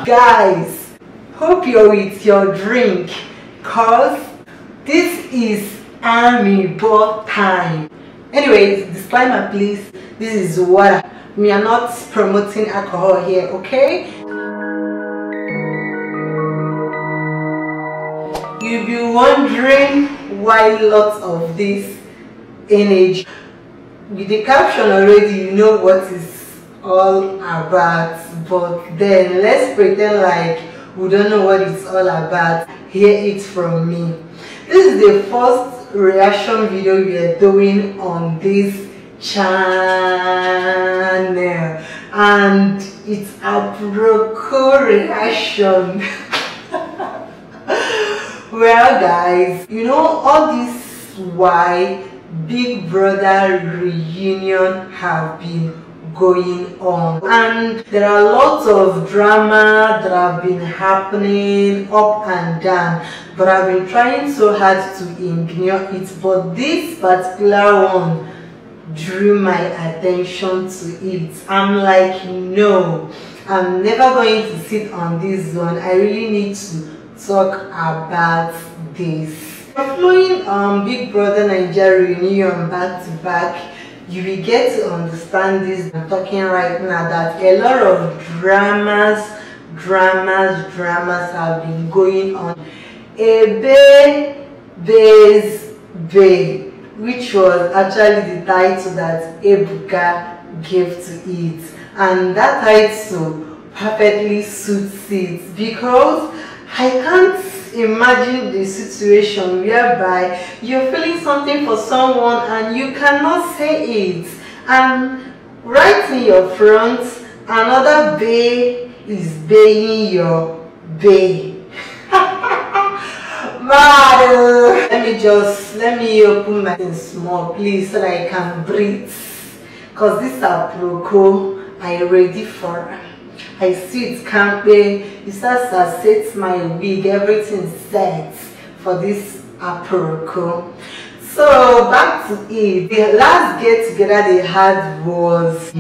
Guys, hope you're with your drink, cause this is army ball time. Anyways, disclaimer please, this is water. We are not promoting alcohol here, okay? You'll be wondering why lots of this energy. With the caption already, you know what is all about, but then let's pretend like we don't know what it's all about. Hear it from me. This is the first reaction video we are doing on this channel, and it's a pro reaction. Well guys, you know all this why Big Brother reunion have been going on, and there are lots of drama that have been happening up and down, but I've been trying so hard to ignore it, but this particular one drew my attention to it. I'm like, no, I'm never going to sit on this one. I really need to talk about this. Following Big Brother Naija Reunion back to back, you will get to understand this. I'm talking right now that a lot of dramas have been going on. Ebe Base Bay, which was actually the title that Ebuka gave to it, and that title perfectly suits it, because I can't imagine the situation whereby you're feeling something for someone and you cannot say it, and right in your front another bae is baying your bae. Let me open my thing small please so that I can breathe, because this is a proco I ready for. I see it can't be. It's as I set my wig, everything set for this approco. So back to it. The last get together they had was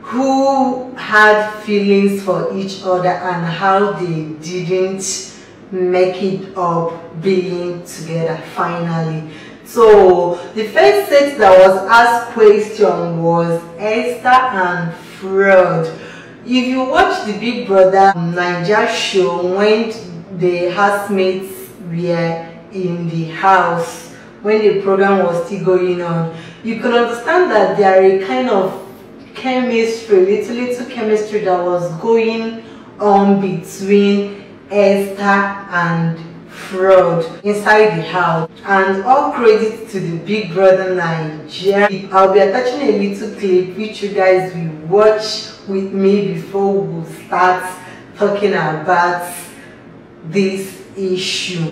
who had feelings for each other and how they didn't make it up being together finally. So the first set that was asked question was Esther and Fraud. If you watch the Big Brother Naija show when the housemates were in the house, when the program was still going on, you can understand that there are a kind of chemistry, little chemistry that was going on between Esther and Fraud inside the house. And all credit to the Big Brother Naija. I'll be attaching a little clip which you guys will watch with me before we start talking about this issue.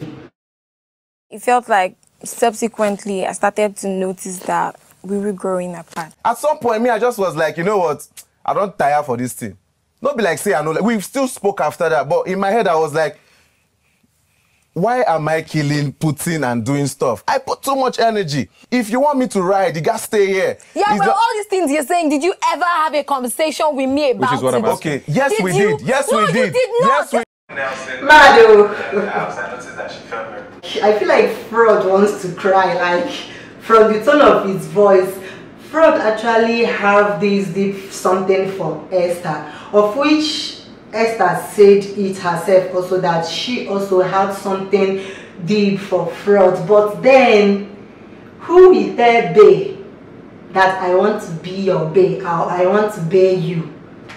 It felt like subsequently I started to notice that we were growing apart. At some point, me, I just was like, you know what? I don't tire for this thing. Not be like, say, I know. Like, we still spoke after that, but in my head, I was like, why am I killing, putting, and doing stuff? I put too much energy. If you want me to ride, you gotta stay here. Yeah, but all these things you're saying, did you ever have a conversation with me about it? Which is what I'm asking. Okay, yes, we did. Yes, we did. You did not. Yes, we Mado. I feel like Fraud wants to cry, like from the tone of his voice. Fraud actually have this deep something for Esther, of which Esther said it herself also that she also had something deep for Fraud. But then, who will tell bae that I want to be your bae or I want to bae you?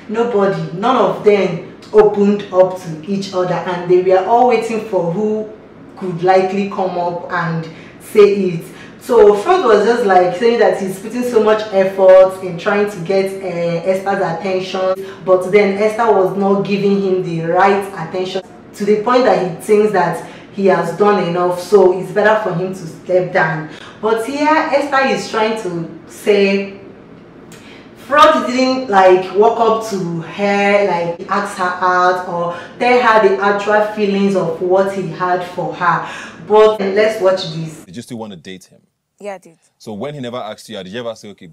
Nobody. None of them opened up to each other, and they were all waiting for who could likely come up and say it. So Fraud was just like saying that he's putting so much effort in trying to get Esther's attention, but then Esther was not giving him the right attention to the point that he thinks that he has done enough, so it's better for him to step down. But here Esther is trying to say Fraud didn't like walk up to her, like ask her out or tell her the actual feelings of what he had for her. But let's watch this. Did you still want to date him? Yeah, I did. So when he never asked you, did you ever say, okay,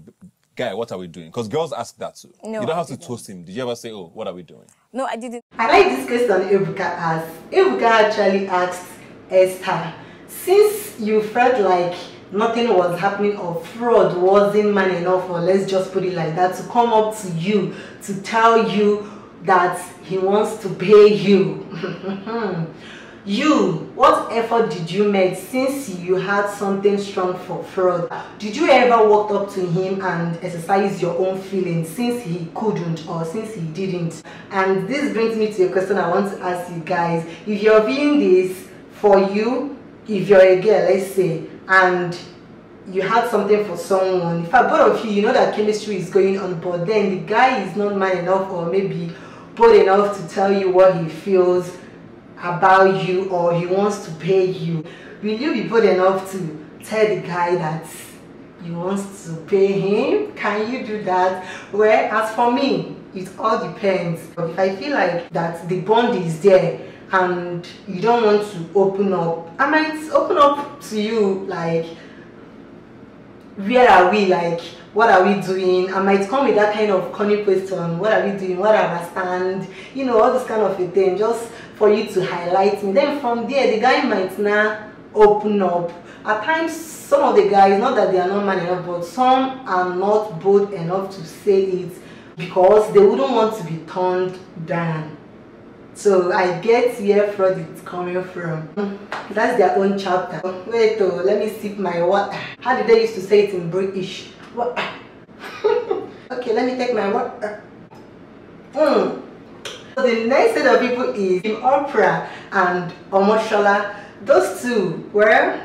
guy, what are we doing? Because girls ask that too. No, you don't have to toast him. Did you ever say, oh, what are we doing? No, I didn't. I like this question Ebuka asked. Ebuka actually asked Esther, since you felt like nothing was happening or fraud wasn't man enough, or let's just put it like that, to come up to you to tell you that he wants to pay you. You, what effort did you make since you had something strong for fraud? Did you ever walk up to him and exercise your own feelings since he couldn't or since he didn't? And this brings me to a question I want to ask you guys. If you're viewing this for you, if you're a girl, let's say, and you had something for someone, in fact, both of you, you know that chemistry is going on, but then the guy is not man enough or maybe bold enough to tell you what he feels about you or he wants to pay you, will you be bold enough to tell the guy that you want to pay him? Can you do that? Well, as for me, it all depends. If I feel like that the bond is there and you don't want to open up, I might open up to you, like, where are we, like, what are we doing? I might come with that kind of corny question, what are we doing, what I understand, you know, all this kind of a thing, just for you to highlight me. Then from there, the guy might now open up. At times, some of the guys, not that they are not man enough, but some are not bold enough to say it because they wouldn't want to be turned down. So I get where fraud is coming from. That's their own chapter. Wait, oh, let me sip my water. How did they used to say it in British? What? Okay, let me take my water. So the next set of people is Oprah and Omoshola. Those two, well,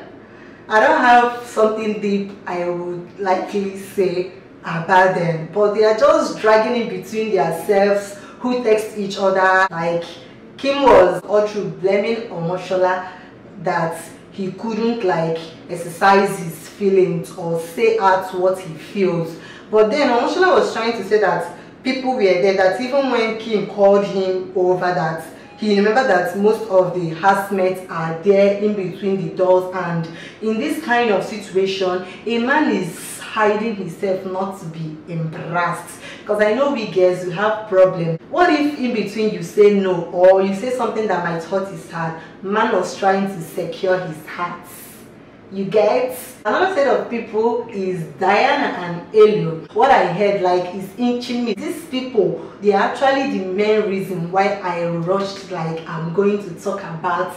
I don't have something deep I would likely say about them, but they are just dragging in between themselves, who text each other. Like Kim was all through blaming Omoshola that he couldn't like exercise his feelings or say out what he feels. But then Omoshola was trying to say that people were there, that even when Kim called him over, that he remembered that most of the housemates are there in between the doors, and in this kind of situation, a man is hiding himself not to be embarrassed. Because I know we girls, we have problems. What if in between you say no or you say something that might hurt his heart? Man was trying to secure his heart. You get? Another set of people is Diana and Elo. What I heard like is inching me. These people, they are actually the main reason why I rushed, like I'm going to talk about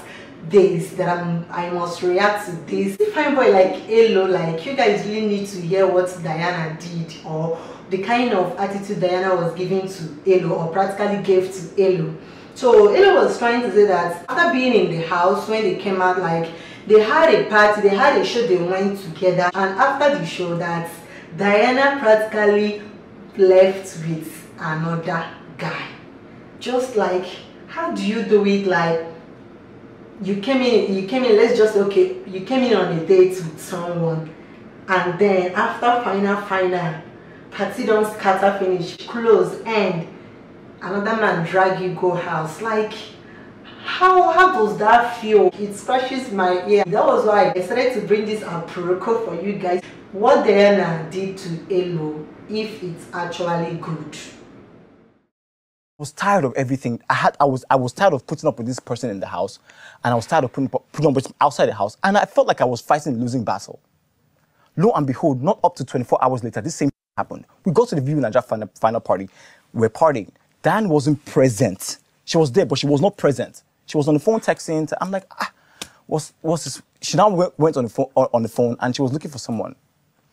this, that I must react to this. Fine boy like Elo, like you guys really need to hear what Diana did, or the kind of attitude Diana was giving to Elo, or practically gave to Elo. So Elo was trying to say that after being in the house, when they came out, like they had a party, they had a show, they went together, and after the show, that Diana practically left with another guy. Just like, how do you do it? Like, you came in, let's just, okay, you came in on a date with someone, and then after final party don't scatter, finish, close, and another man drag you go house. Like, how does that feel? It scratches my ear. That was why I decided to bring this apropos for you guys. What Diana did to Elo, if it's actually good. I was tired of everything. I was tired of putting up with this person in the house, and I was tired of putting up with him outside the house, and I felt like I was fighting a losing battle. Lo and behold, not up to 24 hours later, this same happened. We go to the BBNaija final party. We're partying. Dan wasn't present. She was there, but she was not present. She was on the phone texting. I'm like, what's this? She now went on the phone, and she was looking for someone.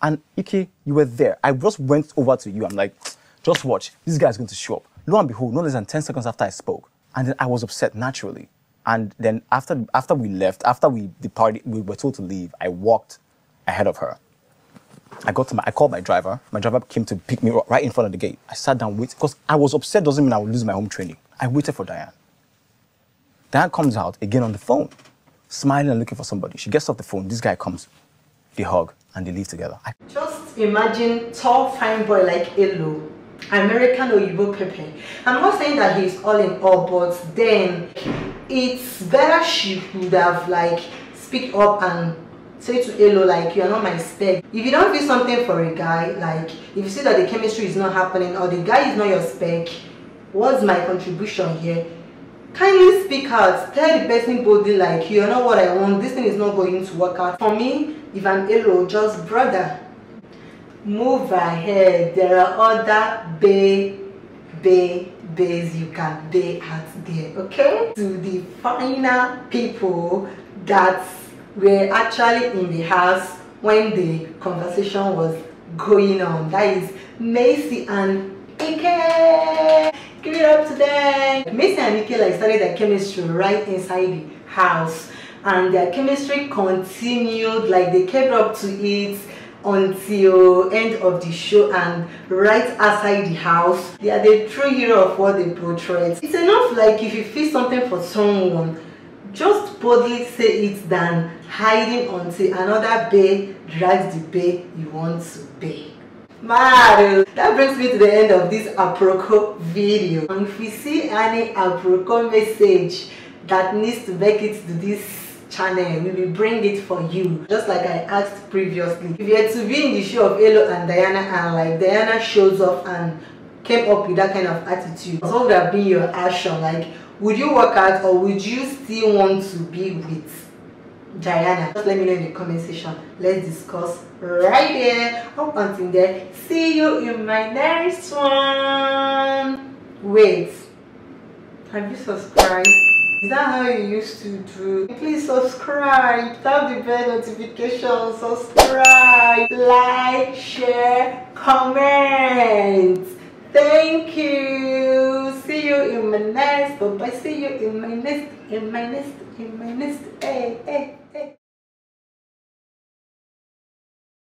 And Ike, you were there. I just went over to you. I'm like, just watch. This guy's going to show up. Lo and behold, no less than 10 seconds after I spoke. And then I was upset naturally. And then after we left, after we were told to leave, I walked ahead of her. I called my driver. My driver came to pick me up right in front of the gate. I sat down, waited, because I was upset doesn't mean I would lose my home training. I waited for Diane. Diane comes out again on the phone, smiling and looking for somebody. She gets off the phone. This guy comes. They hug and they leave together. Just Just imagine tall, fine boy like Elo, American Oyibo Pepe. I'm not saying that he's all in all, but then it's better she would have like speak up and say to Elo like, you are not my spec. If you don't feel something for a guy, like if you see that the chemistry is not happening or the guy is not your spec, what's my contribution here? Kindly speak out. Tell the person boldly like, you are not what I want, this thing is not going to work out. For me, if I'm Elo, just brother, move ahead. There are other bays you can bay out there, okay? To the final people that were actually in the house when the conversation was going on, that is Macy and Ike. Give it up to them. Macy and Ike like started their chemistry right inside the house, and their chemistry continued, like they kept up to it until end of the show, and right outside the house they are the true hero of what they portray. It's enough like if you feel something for someone, just boldly say it than hiding until another bae drags the bae you want to bae. Maru, that brings me to the end of this aproko video. And if we see any aproko message that needs to make it to this channel, we will bring it for you, just like I asked previously. If you had to be in the show of Elo and Diana, and like Diana shows up and came up with that kind of attitude, what would have been your action? Like, would you work out or would you still want to be with Diana? Just let me know in the comment section. Let's discuss right there. Up until there, see you in my next one. Wait, have you subscribed? Is that how you used to do? Please subscribe, tap the bell notification, subscribe, like, share, comment. Thank you. See you in my next. Bye bye. See you in my next. Hey, hey, hey.